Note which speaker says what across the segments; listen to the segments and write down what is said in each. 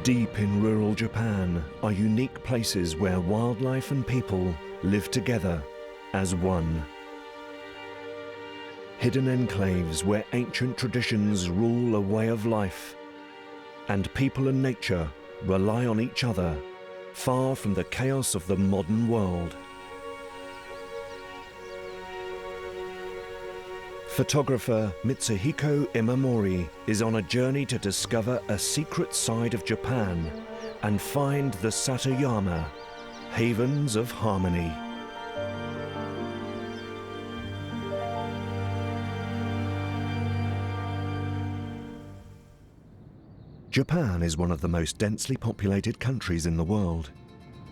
Speaker 1: Deep in rural Japan are unique places where wildlife and people live together as one. Hidden enclaves where ancient traditions rule a way of life, and people and nature rely on each other, far from the chaos of the modern world. Photographer Mitsuhiko Imamori is on a journey to discover a secret side of Japan and find the Satayama, havens of harmony. Japan is one of the most densely populated countries in the world.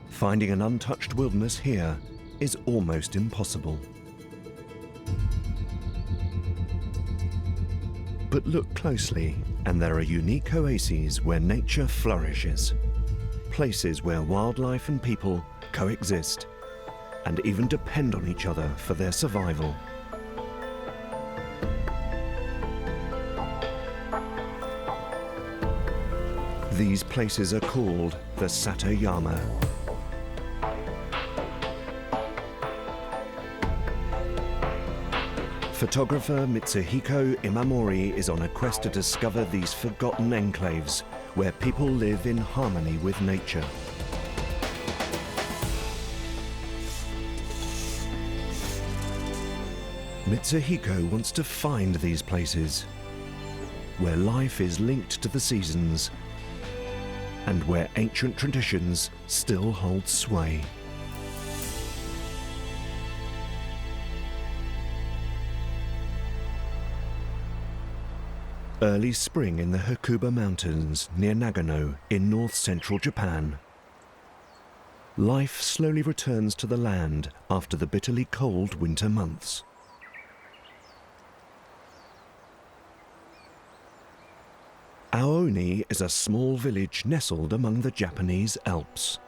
Speaker 1: Finding an untouched wilderness here is almost impossible. But look closely, and there are unique oases where nature flourishes. Places where wildlife and people coexist, and even depend on each other for their survival. These places are called the Satayama. Photographer Mitsuhiko Imamori is on a quest to discover these forgotten enclaves where people live in harmony with nature. Mitsuhiko wants to find these places where life is linked to the seasons and where ancient traditions still hold sway. Early spring in the Hakuba Mountains near Nagano in north-central Japan. Life slowly returns to the land after the bitterly cold winter months. Aoni is a small village nestled among the Japanese Alps.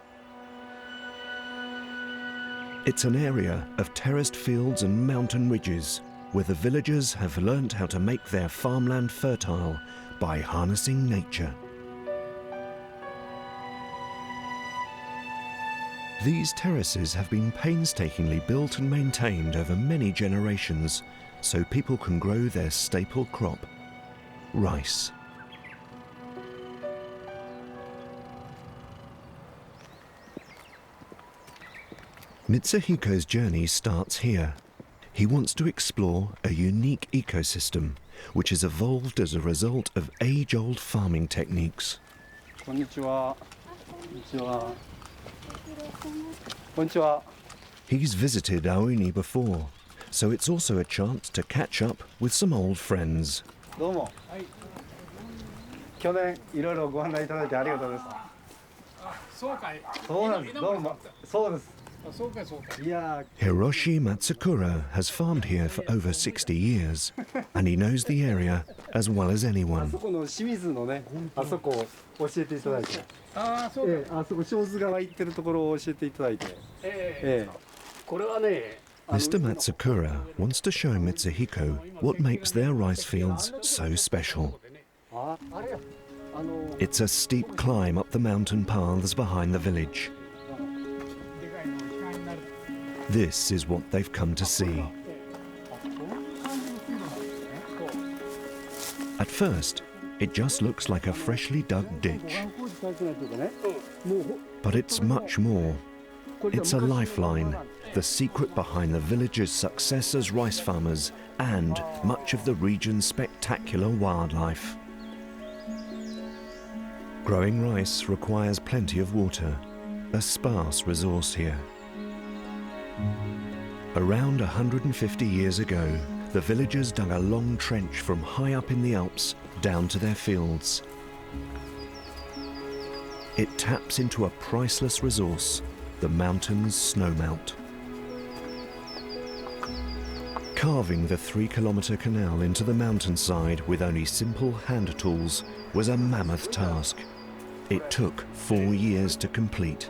Speaker 1: It's an area of terraced fields and mountain ridges where the villagers have learnt how to make their farmland fertile by harnessing nature. These terraces have been painstakingly built and maintained over many generations so people can grow their staple crop, rice. Mitsuhiko's journey starts here. He wants to explore a unique ecosystem which has evolved as a result of age-old farming techniques.
Speaker 2: Konnichiwa.
Speaker 1: He's visited Aoni before, so it's also a chance to catch up with some old friends.
Speaker 2: どうも。去年いろいろご案内いただいてありがとうございます。そうかい。そうなんです。どうも。そうです。
Speaker 1: Hiroshi Matsukura has farmed here for over 60 years, and he knows the area as well as anyone. Mr. Matsukura wants to show Mitsuhiko what makes their rice fields so special. It's a steep climb up the mountain paths behind the village. This is what they've come to see. At first, it just looks like a freshly dug ditch. But it's much more. It's a lifeline, the secret behind the village's success as rice farmers and much of the region's spectacular wildlife. Growing rice requires plenty of water, a sparse resource here. Around 150 years ago, the villagers dug a long trench from high up in the Alps down to their fields. It taps into a priceless resource, the mountain's snowmelt. Carving the 3-kilometre canal into the mountainside with only simple hand tools was a mammoth task. It took 4 years to complete.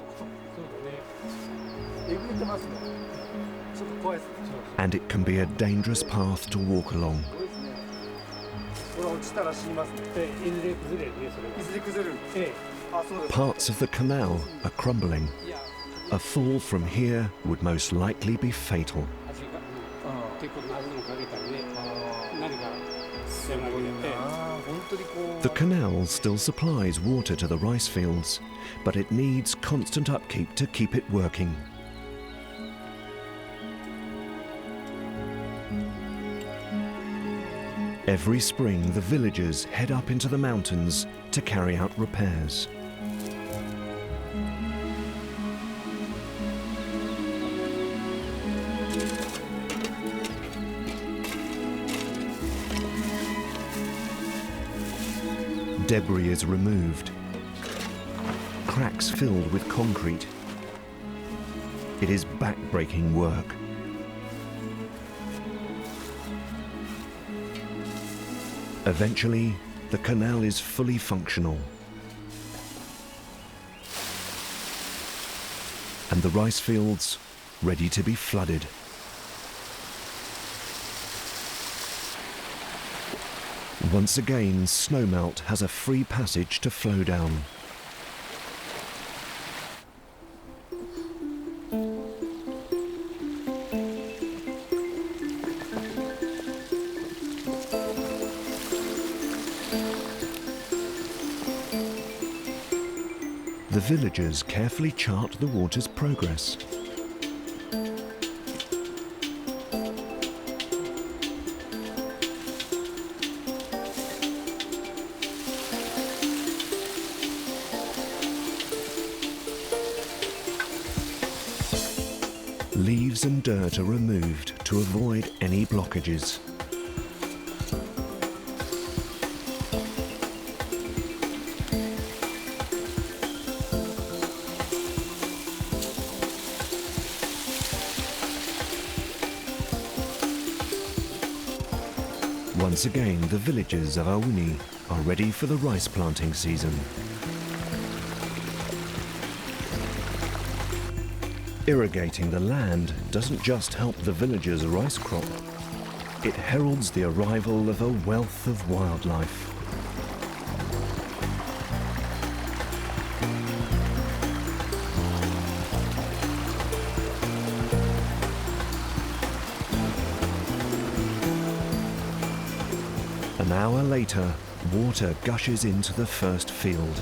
Speaker 1: And it can be a dangerous path to walk along. Parts of the canal are crumbling. A fall from here would most likely be fatal. The canal still supplies water to the rice fields, but it needs constant upkeep to keep it working. Every spring, the villagers head up into the mountains to carry out repairs. Debris is removed, cracks filled with concrete. It is back-breaking work. Eventually, the canal is fully functional, and the rice fields ready to be flooded. Once again, snowmelt has a free passage to flow down. The villagers carefully chart the water's progress. Leaves and dirt are removed to avoid any blockages. Once again, the villagers of Auni are ready for the rice planting season. Irrigating the land doesn't just help the villagers' rice crop, it heralds the arrival of a wealth of wildlife. An hour later, water gushes into the first field.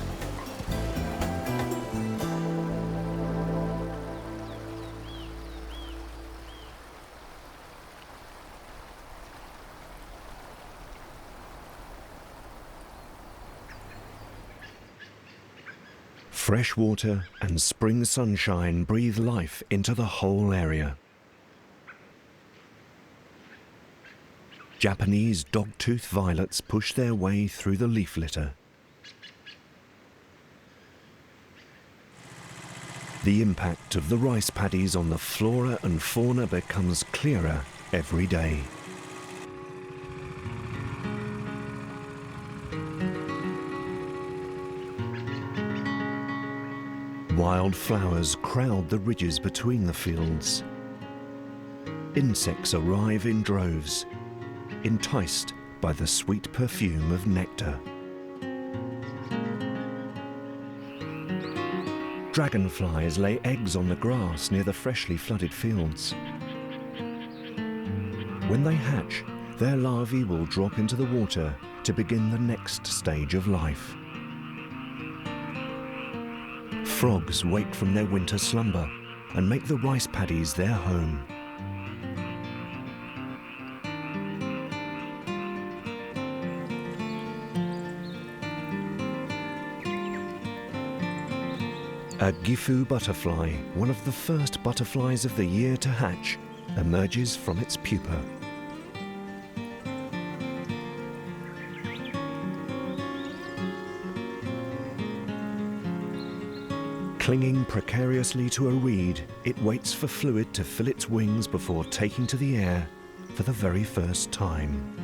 Speaker 1: Fresh water and spring sunshine breathe life into the whole area. Japanese dogtooth violets push their way through the leaf litter. The impact of the rice paddies on the flora and fauna becomes clearer every day. Wild flowers crowd the ridges between the fields. Insects arrive in droves, enticed by the sweet perfume of nectar. Dragonflies lay eggs on the grass near the freshly flooded fields. When they hatch, their larvae will drop into the water to begin the next stage of life. Frogs wake from their winter slumber and make the rice paddies their home. A gifu butterfly, one of the first butterflies of the year to hatch, emerges from its pupa. Clinging precariously to a reed, it waits for fluid to fill its wings before taking to the air for the very first time.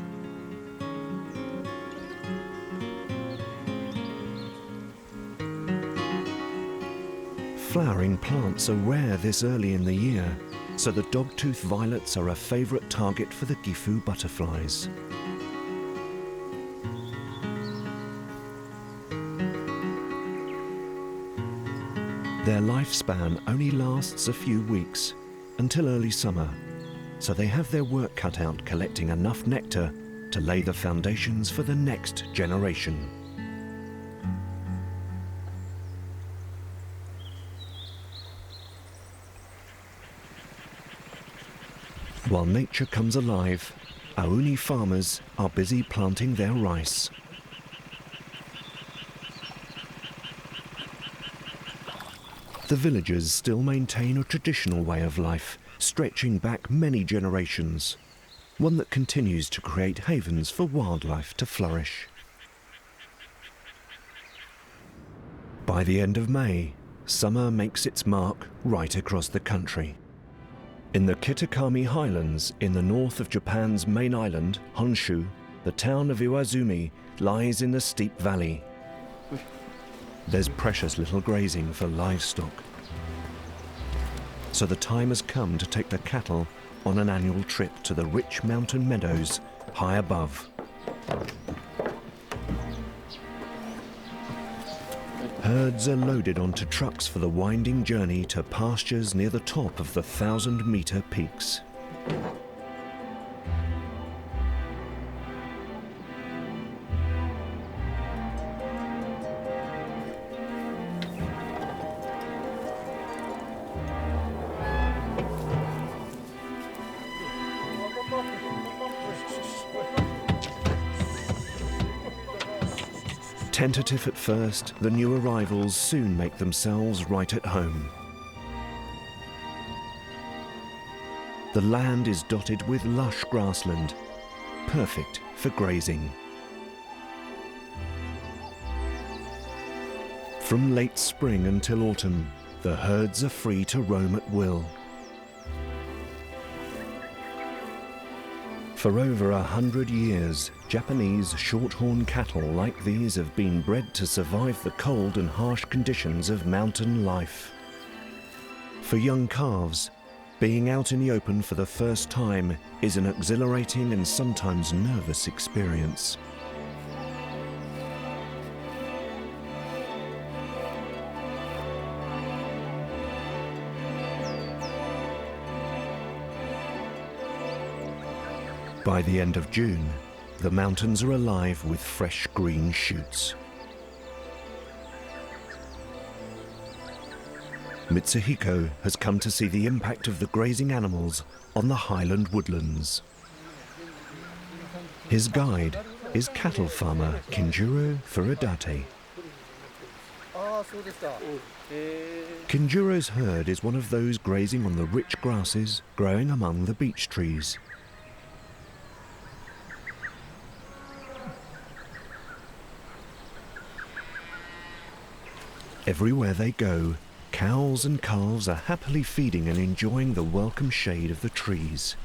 Speaker 1: Flowering plants are rare this early in the year, so the dogtooth violets are a favorite target for the gifu butterflies. Their lifespan only lasts a few weeks, until early summer, so they have their work cut out collecting enough nectar to lay the foundations for the next generation. While nature comes alive, Auni farmers are busy planting their rice. The villagers still maintain a traditional way of life, stretching back many generations, one that continues to create havens for wildlife to flourish. By the end of May, summer makes its mark right across the country. In the Kitakami Highlands, in the north of Japan's main island, Honshu, the town of Iwazumi lies in the steep valley. There's precious little grazing for livestock. So the time has come to take the cattle on an annual trip to the rich mountain meadows high above. Herds are loaded onto trucks for the winding journey to pastures near the top of the 1,000-meter peaks. Tentative at first, the new arrivals soon make themselves right at home. The land is dotted with lush grassland, perfect for grazing. From late spring until autumn, the herds are free to roam at will. For over 100 years, Japanese shorthorn cattle like these have been bred to survive the cold and harsh conditions of mountain life. For young calves, being out in the open for the first time is an exhilarating and sometimes nervous experience. By the end of June, the mountains are alive with fresh green shoots. Mitsuhiko has come to see the impact of the grazing animals on the highland woodlands. His guide is cattle farmer Kinjuro Furudate. Kinjuro's herd is one of those grazing on the rich grasses growing among the beech trees. Everywhere they go, cows and calves are happily feeding and enjoying the welcome shade of the trees.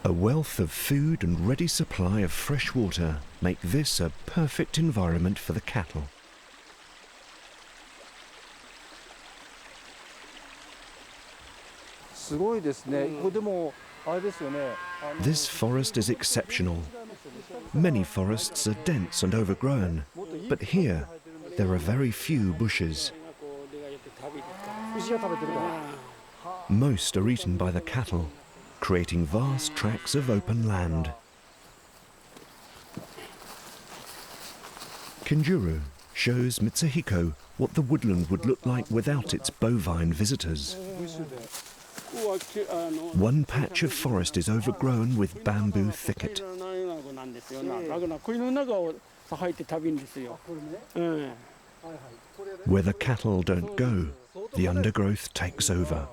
Speaker 1: A wealth of food and ready supply of fresh water make this a perfect environment for the cattle. This forest is exceptional. Many forests are dense and overgrown, but here there are very few bushes. Most are eaten by the cattle, creating vast tracts of open land. Kinjuro shows Mitsuhiko what the woodland would look like without its bovine visitors. One patch of forest is overgrown with bamboo thicket. Where the cattle don't go, the undergrowth takes over.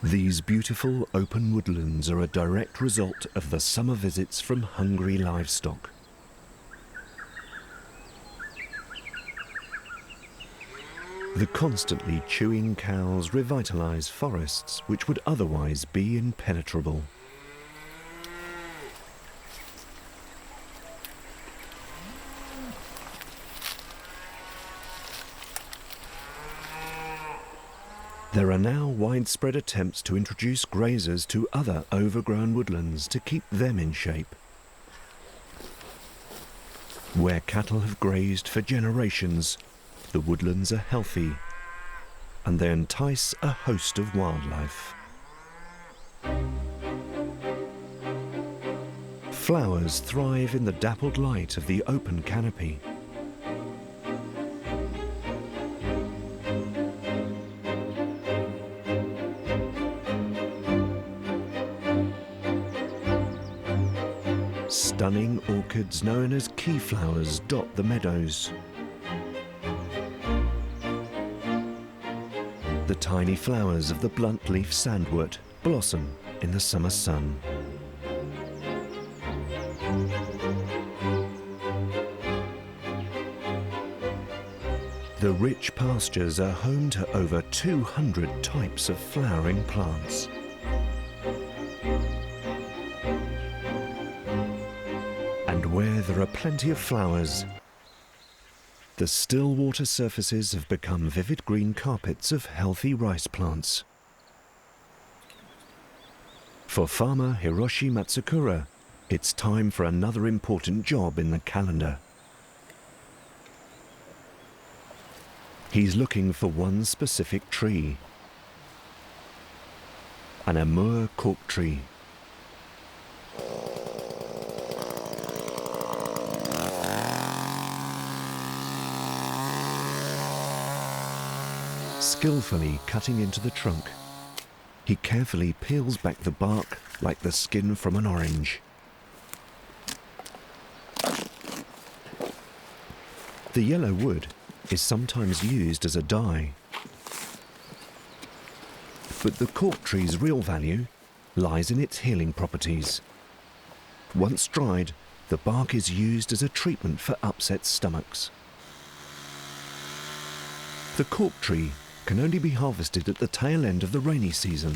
Speaker 1: These beautiful open woodlands are a direct result of the summer visits from hungry livestock. The constantly chewing cows revitalize forests which would otherwise be impenetrable. There are now widespread attempts to introduce grazers to other overgrown woodlands to keep them in shape. Where cattle have grazed for generations, the woodlands are healthy and they entice a host of wildlife. Flowers thrive in the dappled light of the open canopy. Stunning orchids known as keyflowers dot the meadows. The tiny flowers of the blunt-leaf sandwort blossom in the summer sun. The rich pastures are home to over 200 types of flowering plants. And where there are plenty of flowers, the still water surfaces have become vivid green carpets of healthy rice plants. For farmer Hiroshi Matsukura, it's time for another important job in the calendar. He's looking for one specific tree, an Amur cork tree. Skillfully cutting into the trunk, he carefully peels back the bark like the skin from an orange. The yellow wood is sometimes used as a dye. But the cork tree's real value lies in its healing properties. Once dried, the bark is used as a treatment for upset stomachs. The cork tree can only be harvested at the tail end of the rainy season,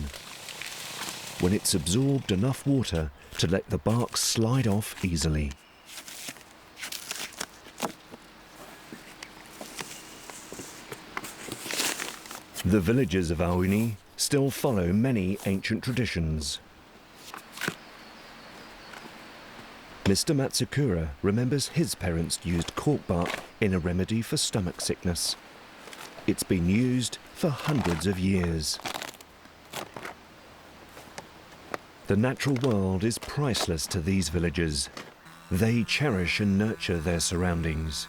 Speaker 1: when it's absorbed enough water to let the bark slide off easily. The villagers of Aoni still follow many ancient traditions. Mr. Matsukura remembers his parents used cork bark in a remedy for stomach sickness. It's been used for hundreds of years. The natural world is priceless to these villagers. They cherish and nurture their surroundings.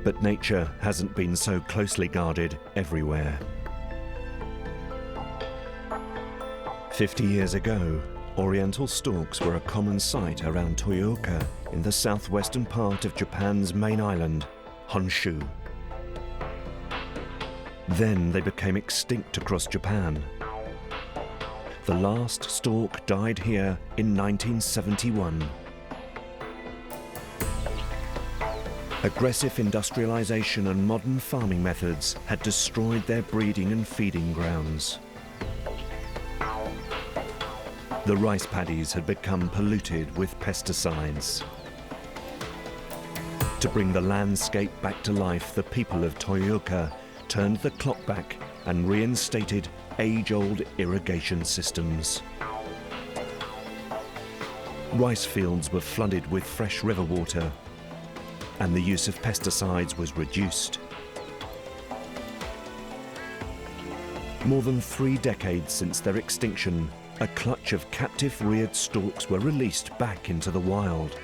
Speaker 1: But nature hasn't been so closely guarded everywhere. 50 years ago, Oriental storks were a common sight around Toyooka in the southwestern part of Japan's main island, Honshu. Then they became extinct across Japan. The last stork died here in 1971. Aggressive industrialization and modern farming methods had destroyed their breeding and feeding grounds. The rice paddies had become polluted with pesticides. To bring the landscape back to life, the people of Toyooka turned the clock back and reinstated age-old irrigation systems. Rice fields were flooded with fresh river water, and the use of pesticides was reduced. More than 3 decades since their extinction, a clutch of captive reared storks were released back into the wild.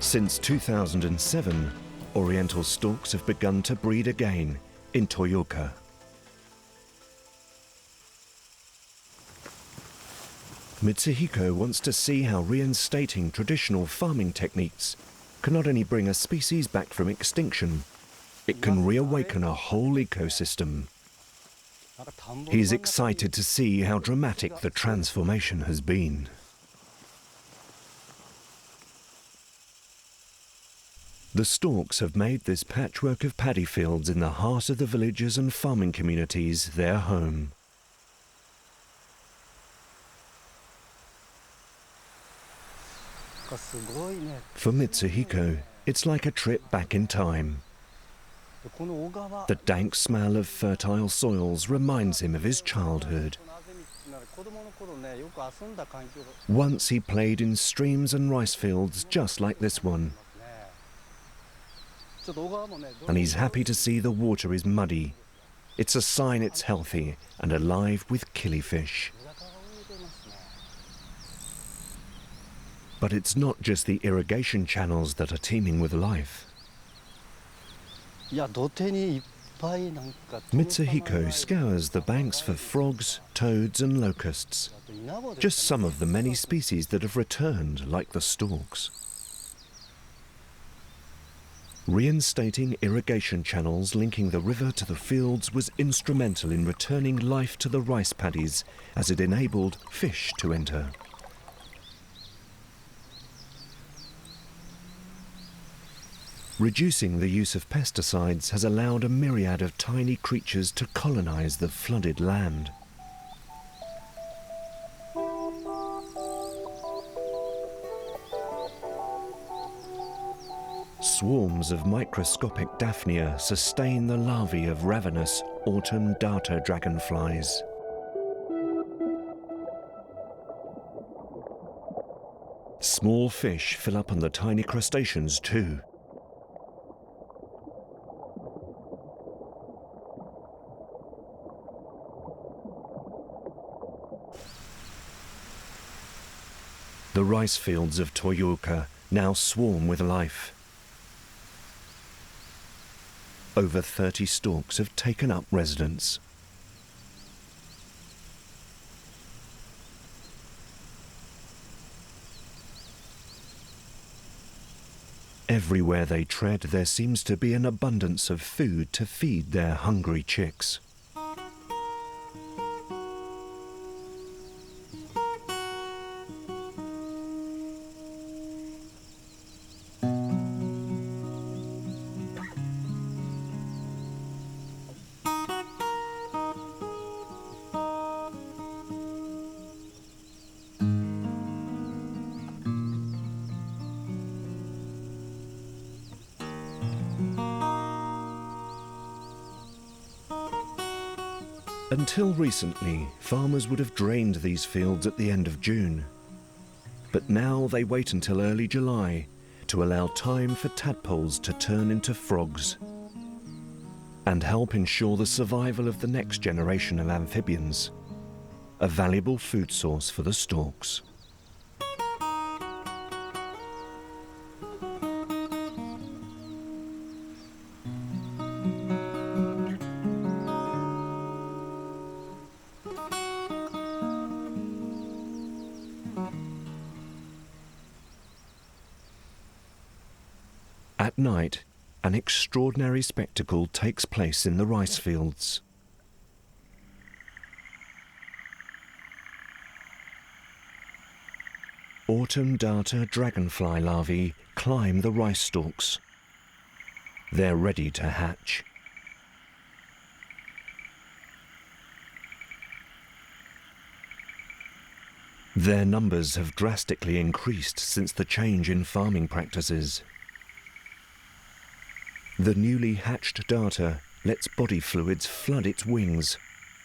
Speaker 1: Since 2007, Oriental storks have begun to breed again in Toyooka. Mitsuhiko wants to see how reinstating traditional farming techniques can not only bring a species back from extinction, it can reawaken a whole ecosystem. He's excited to see how dramatic the transformation has been. The storks have made this patchwork of paddy fields in the heart of the villages and farming communities their home. For Mitsuhiko, It's like a trip back in time. The dank smell of fertile soils reminds him of his childhood. Once he played in streams and rice fields just like this one. And he's happy to see the water is muddy. It's a sign it's healthy and alive with killifish. But it's not just the irrigation channels that are teeming with life. Mitsuhiko scours the banks for frogs, toads and locusts. Just some of the many species that have returned, like the storks. Reinstating irrigation channels linking the river to the fields was instrumental in returning life to the rice paddies, as it enabled fish to enter. Reducing the use of pesticides has allowed a myriad of tiny creatures to colonize the flooded land. Swarms of microscopic Daphnia sustain the larvae of ravenous autumn darter dragonflies. Small fish fill up on the tiny crustaceans too. The rice fields of Toyooka now swarm with life. Over 30 storks have taken up residence. Everywhere they tread, there seems to be an abundance of food to feed their hungry chicks. Until recently, farmers would have drained these fields at the end of June. But now they wait until early July to allow time for tadpoles to turn into frogs and help ensure the survival of the next generation of amphibians, a valuable food source for the storks. At night, an extraordinary spectacle takes place in the rice fields. Autumn darter dragonfly larvae climb the rice stalks. They're ready to hatch. Their numbers have drastically increased since the change in farming practices. The newly hatched darter lets body fluids flood its wings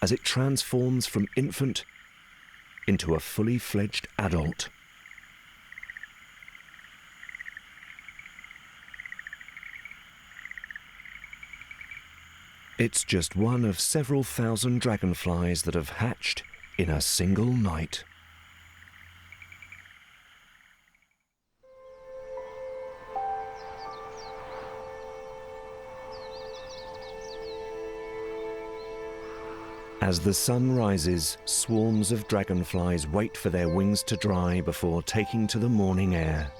Speaker 1: as it transforms from infant into a fully fledged adult. It's just one of several thousand dragonflies that have hatched in a single night. As the sun rises, swarms of dragonflies wait for their wings to dry before taking to the morning air.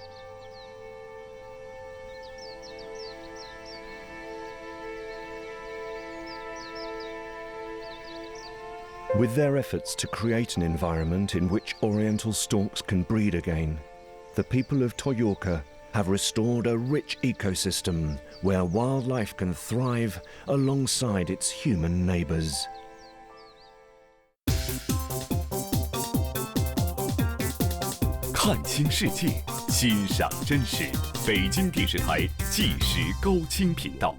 Speaker 1: With their efforts to create an environment in which oriental storks can breed again, the people of Toyooka have restored a rich ecosystem where wildlife can thrive alongside its human neighbors.
Speaker 3: 看清世界，欣赏真实。北京电视台纪实高清频道。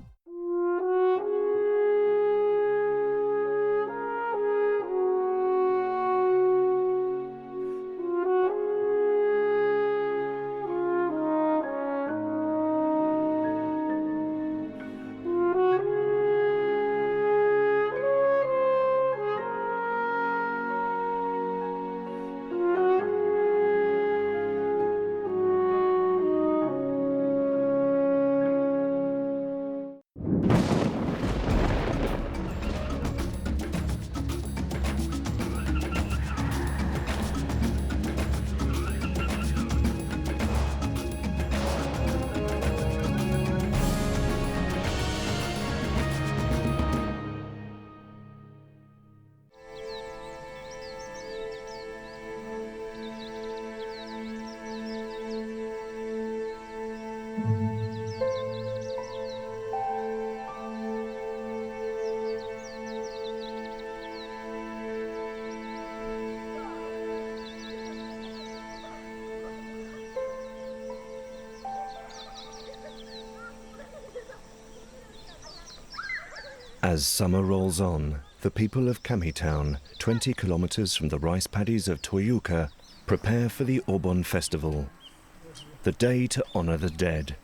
Speaker 1: As summer rolls on, the people of Kamitown, 20 kilometers from the rice paddies of Toyooka, prepare for the Obon Festival, the day to honor the dead.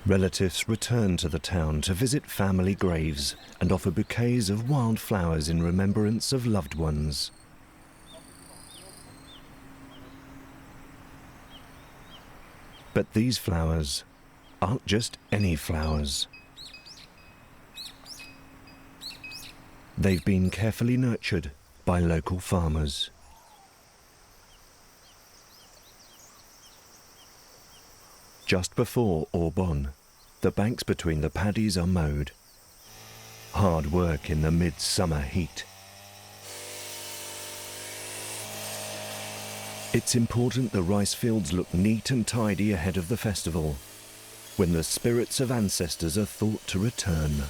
Speaker 1: Relatives return to the town to visit family graves and offer bouquets of wild flowers in remembrance of loved ones. But these flowers aren't just any flowers. They've been carefully nurtured by local farmers. Just before Obon, the banks between the paddies are mowed. Hard work in the midsummer heat. It's important the rice fields look neat and tidy ahead of the festival, when the spirits of ancestors are thought to return.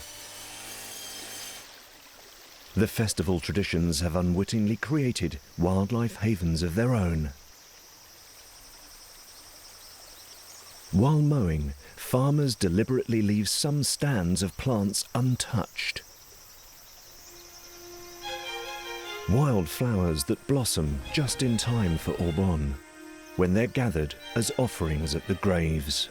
Speaker 1: The festival traditions have unwittingly created wildlife havens of their own. While mowing, farmers deliberately leave some stands of plants untouched. Wild flowers that blossom just in time for Obon, when they're gathered as offerings at the graves.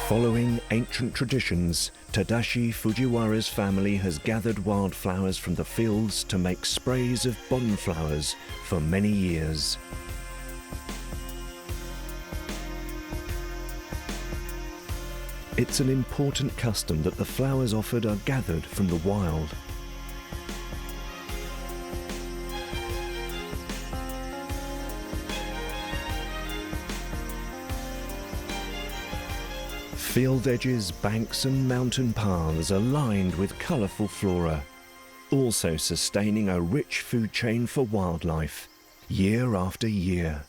Speaker 1: Following ancient traditions, Tadashi Fujiwara's family has gathered wildflowers from the fields to make sprays of bonflowers for many years. It's an important custom that the flowers offered are gathered from the wild. Field edges, banks and mountain paths are lined with colourful flora, also sustaining a rich food chain for wildlife, year after year.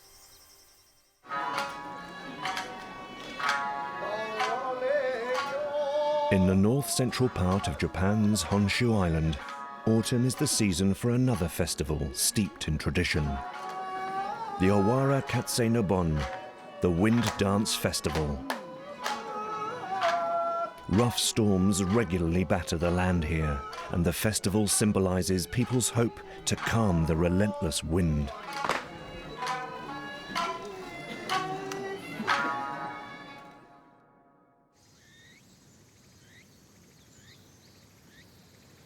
Speaker 1: In the north-central part of Japan's Honshu Island, autumn is the season for another festival steeped in tradition. The Owara Katsei no Bon, the Wind Dance Festival. Rough storms regularly batter the land here, and the festival symbolizes people's hope to calm the relentless wind.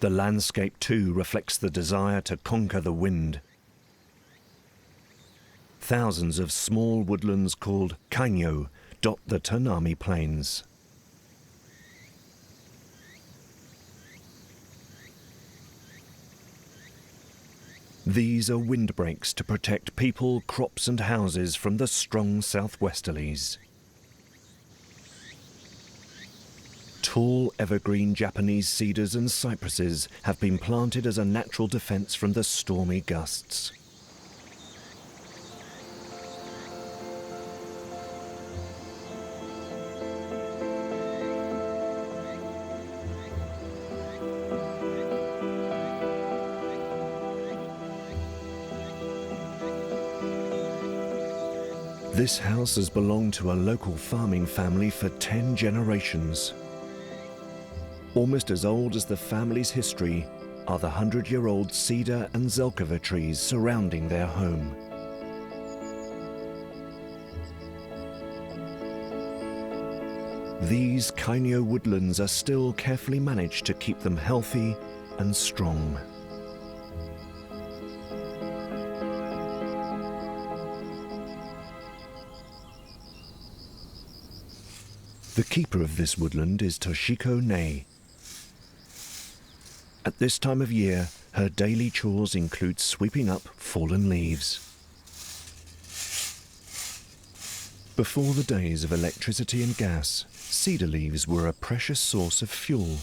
Speaker 1: The landscape too reflects the desire to conquer the wind. Thousands of small woodlands called kanyo dot the Tanami Plains. These are windbreaks to protect people, crops and houses from the strong southwesterlies. Tall evergreen Japanese cedars and cypresses have been planted as a natural defense from the stormy gusts. This house has belonged to a local farming family for 10 generations. Almost as old as the family's history are the 100-year-old cedar and zelkova trees surrounding their home. These kainyo woodlands are still carefully managed to keep them healthy and strong. The keeper of this woodland is Toshiko Nei. At this time of year, her daily chores include sweeping up fallen leaves. Before the days of electricity and gas, cedar leaves were a precious source of fuel.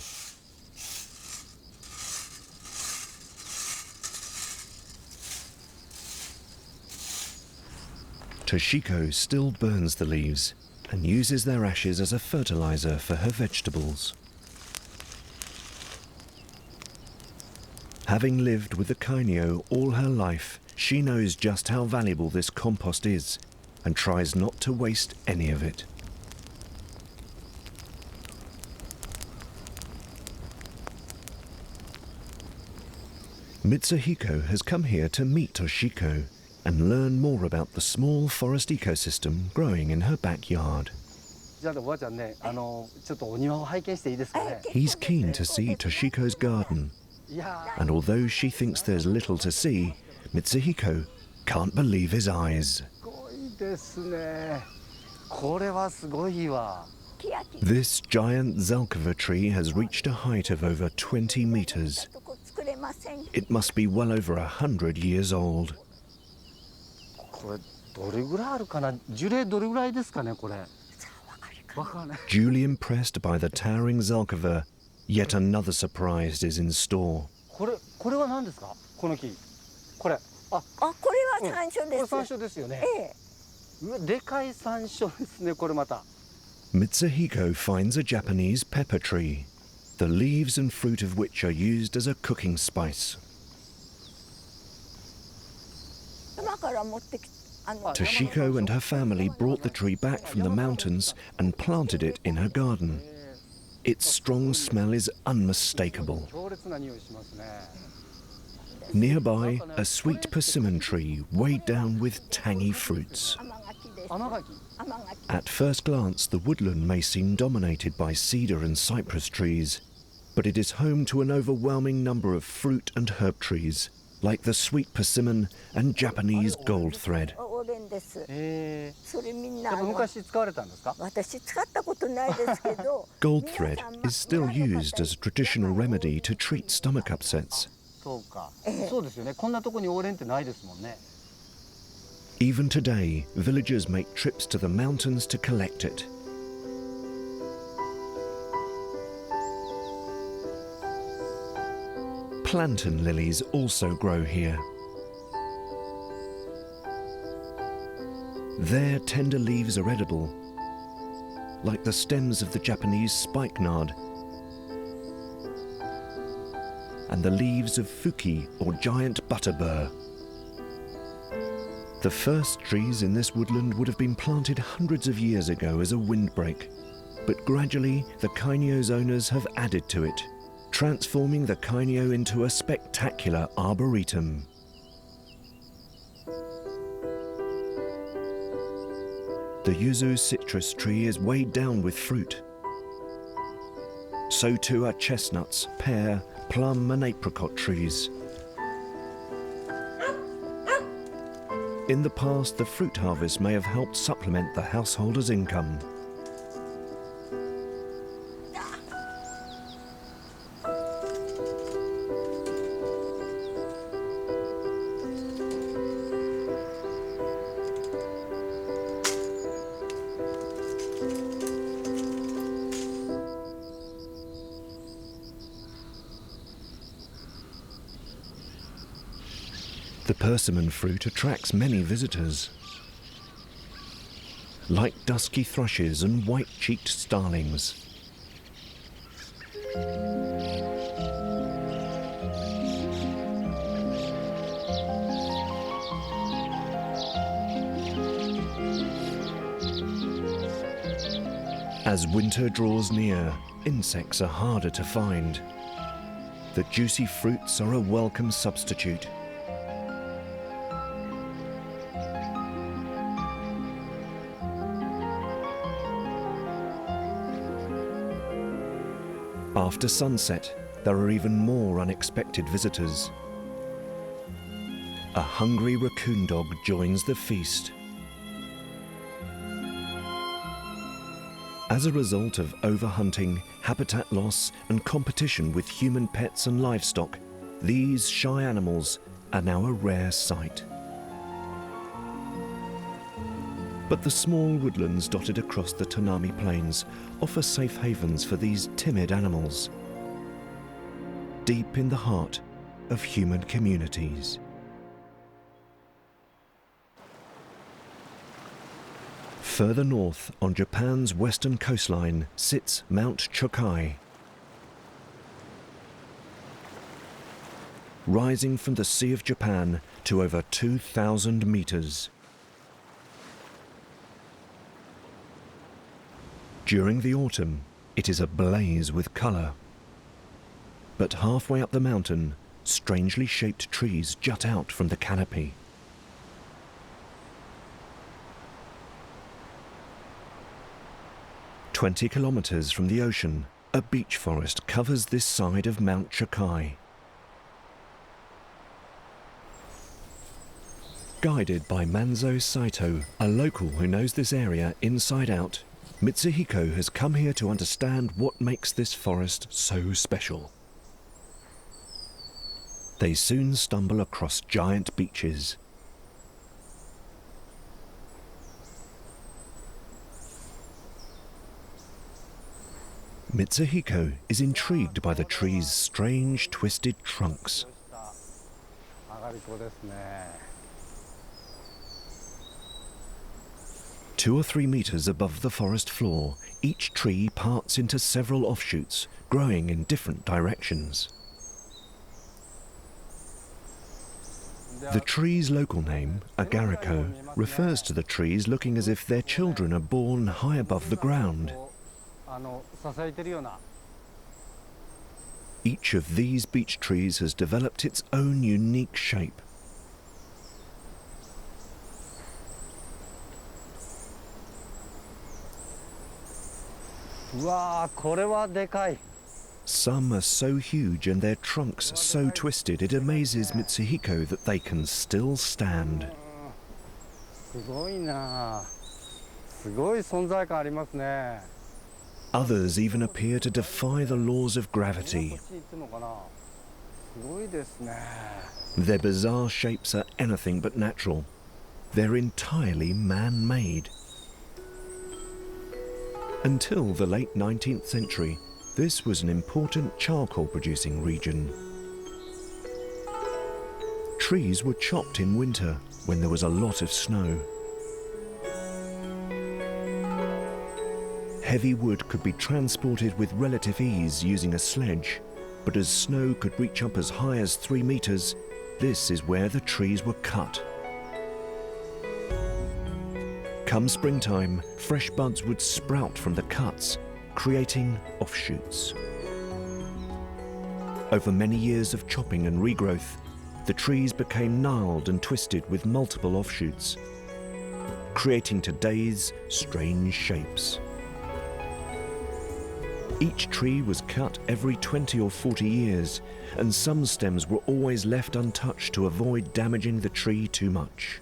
Speaker 1: Toshiko still burns the leaves and uses their ashes as a fertilizer for her vegetables. Having lived with the kainyo all her life, she knows just how valuable this compost is and tries not to waste any of it. Mitsuhiko has come here to meet Toshiko and learn more about the small forest ecosystem growing in her backyard. He's keen to see Toshiko's garden, and although she thinks there's little to see, Mitsuhiko can't believe his eyes. This giant zelkova tree has reached a height of over 20 meters. It must be well over 100 years old. Duly impressed by the towering zelkova, yet another surprise is in store. Mitsuhiko finds a Japanese pepper tree, the leaves and fruit of which are used as a cooking spice. Toshiko and her family brought the tree back from the mountains and planted it in her garden. Its strong smell is unmistakable. Nearby, a sweet persimmon tree weighed down with tangy fruits. At first glance, the woodland may seem dominated by cedar and cypress trees, but it is home to an overwhelming number of fruit and herb trees, like the sweet persimmon and Japanese gold thread. Gold thread is still used as a traditional remedy to treat stomach upsets. Even today, villagers make trips to the mountains to collect it. Plantain lilies also grow here. Their tender leaves are edible, like the stems of the Japanese spikenard and the leaves of fuki or giant butterbur. The first trees in this woodland would have been planted hundreds of years ago as a windbreak, but gradually the kainyo's owners have added to it, transforming the kainyo into a spectacular arboretum. The yuzu citrus tree is weighed down with fruit. So too are chestnuts, pear, plum and apricot trees. In the past, the fruit harvest may have helped supplement the householder's income. The persimmon fruit attracts many visitors. Like dusky thrushes and white-cheeked starlings. As winter draws near, insects are harder to find. The juicy fruits are a welcome substitute. After sunset, there are even more unexpected visitors. A hungry raccoon dog joins the feast. As a result of overhunting, habitat loss, and competition with human pets and livestock, these shy animals are now a rare sight. But the small woodlands dotted across the Tanami Plains offer safe havens for these timid animals, deep in the heart of human communities. Further north, on Japan's western coastline, sits Mount Chokai. Rising from the Sea of Japan to over 2,000 meters. During the autumn, it is ablaze with color. But halfway up the mountain, strangely shaped trees jut out from the canopy. "20 kilometers from the ocean, a beech forest covers this side of Mount Chokai. Guided by Manzo Saito, a local who knows this area inside out, Mitsuhiko has come here to understand what makes this forest so special. They soon stumble across giant beeches. Mitsuhiko is intrigued by the tree's strange, twisted trunks. 2 or 3 meters above the forest floor, each tree parts into several offshoots, growing in different directions. The tree's local name, agariko, refers to the trees looking as if their children are born high above the ground. Each of these beech trees has developed its own unique shape. Some are so huge and their trunks so twisted it amazes Mitsuhiko that they can still stand. Others even appear to defy the laws of gravity. Their bizarre shapes are anything but natural. They're entirely man-made. Until the late 19th century, this was an important charcoal-producing region. Trees were chopped in winter when there was a lot of snow. Heavy wood could be transported with relative ease using a sledge, but as snow could reach up as high as 3 meters, this is where the trees were cut. Come springtime, fresh buds would sprout from the cuts, creating offshoots. Over many years of chopping and regrowth, the trees became gnarled and twisted with multiple offshoots, creating today's strange shapes. Each tree was cut every 20 or 40 years, and some stems were always left untouched to avoid damaging the tree too much.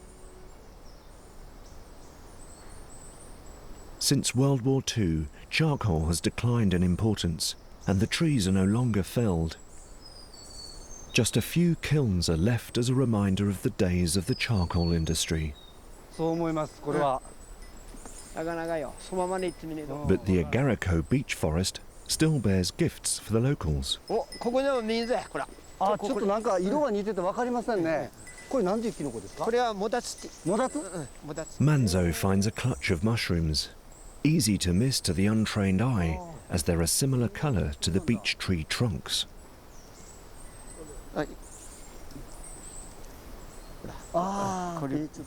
Speaker 1: Since World War II, charcoal has declined in importance, and the trees are no longer felled. Just a few kilns are left as a reminder of the days of the charcoal industry. But the agariko beech forest still bears gifts for the locals. Manzo finds a clutch of mushrooms, easy to miss to the untrained eye, as they're a similar color to the beech tree trunks.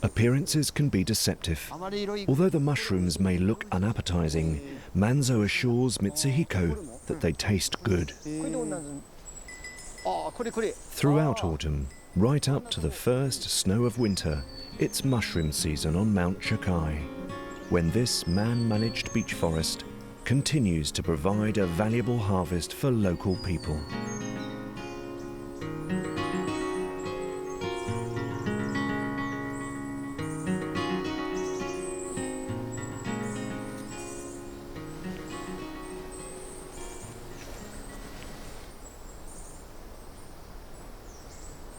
Speaker 1: Appearances can be deceptive. Although the mushrooms may look unappetizing, Manzo assures Mitsuhiko that they taste good. Throughout autumn, right up to the first snow of winter, it's mushroom season on Mount Shakai, when this man-managed beech forest continues to provide a valuable harvest for local people.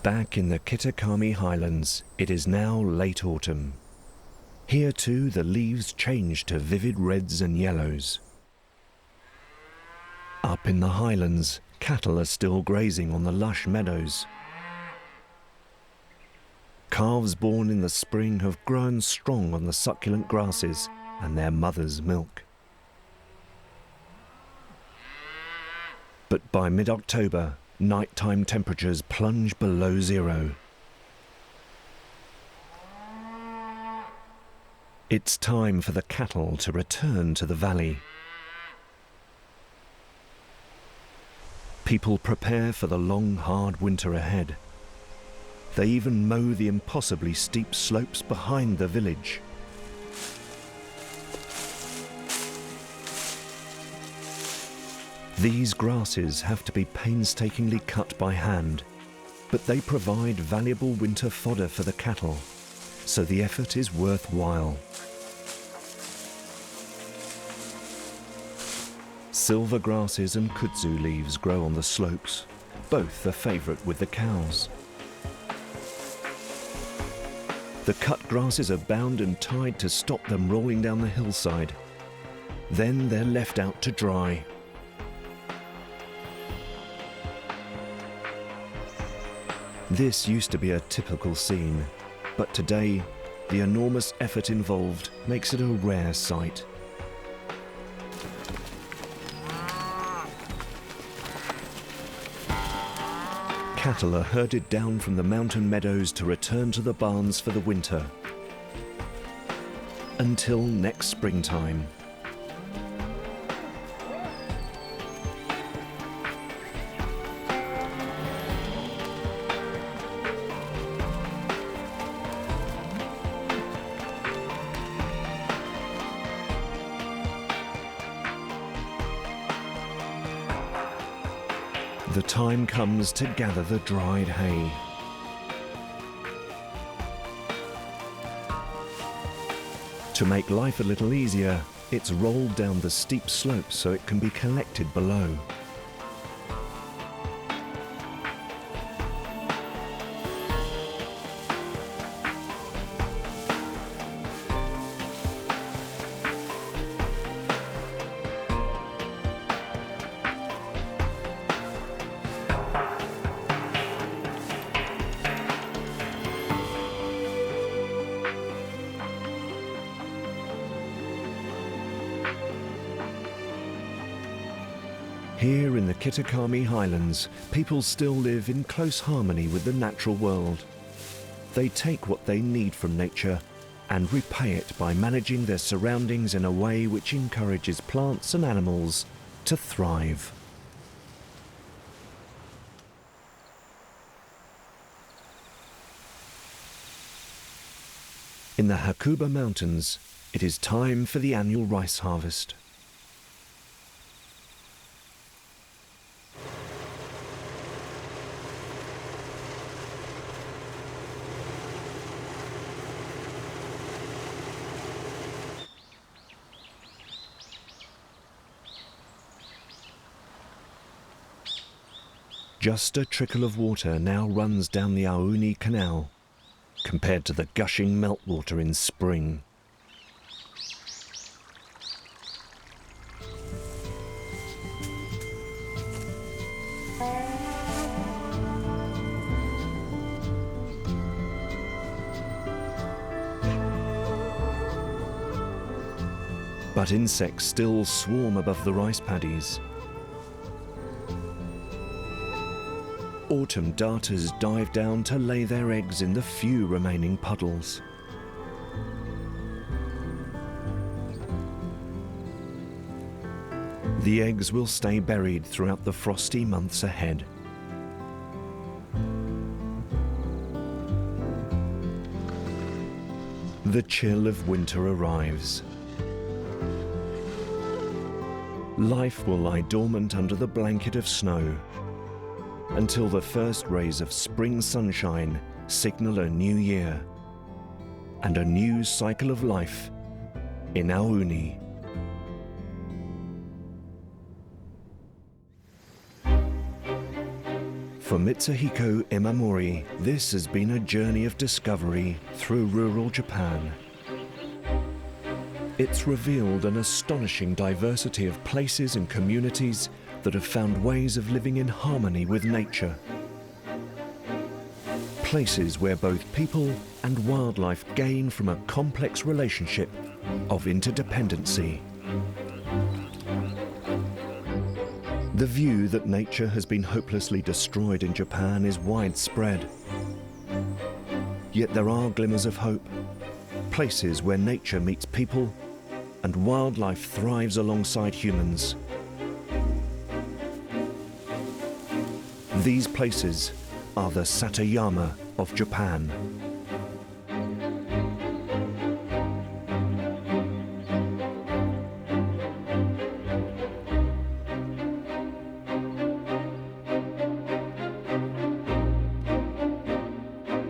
Speaker 1: Back in the Kitakami Highlands, it is now late autumn. Here too the leaves change to vivid reds and yellows. Up in the highlands, cattle are still grazing on the lush meadows. Calves born in the spring have grown strong on the succulent grasses and their mother's milk. But by mid-October, nighttime temperatures plunge below zero. It's time for the cattle to return to the valley. People prepare for the long, hard winter ahead. They even mow the impossibly steep slopes behind the village. These grasses have to be painstakingly cut by hand, but they provide valuable winter fodder for the cattle, so the effort is worthwhile. Silver grasses and kudzu leaves grow on the slopes, both a favourite with the cows. The cut grasses are bound and tied to stop them rolling down the hillside. Then they're left out to dry. This used to be a typical scene, but today, the enormous effort involved makes it a rare sight. Cattle are herded down from the mountain meadows to return to the barns for the winter. Until next springtime. The time comes to gather the dried hay. To make life a little easier, it's rolled down the steep slopes so it can be collected below. Here in the Kitakami Highlands, people still live in close harmony with the natural world. They take what they need from nature and repay it by managing their surroundings in a way which encourages plants and animals to thrive. In the Hakuba Mountains, it is time for the annual rice harvest. Just a trickle of water now runs down the Auni Canal, compared to the gushing meltwater in spring. But insects still swarm above the rice paddies. Autumn autumn darters dive down to lay their eggs in the few remaining puddles. The eggs will stay buried throughout the frosty months ahead. The chill of winter arrives. Life will lie dormant under the blanket of snow until the first rays of spring sunshine signal a new year and a new cycle of life in Auni. For Mitsuhiko Imamori, this has been a journey of discovery through rural Japan. It's revealed an astonishing diversity of places and communities that have found ways of living in harmony with nature. Places where both people and wildlife gain from a complex relationship of interdependency. The view that nature has been hopelessly destroyed in Japan is widespread. Yet there are glimmers of hope, places where nature meets people and wildlife thrives alongside humans. These places are the Satayama of Japan.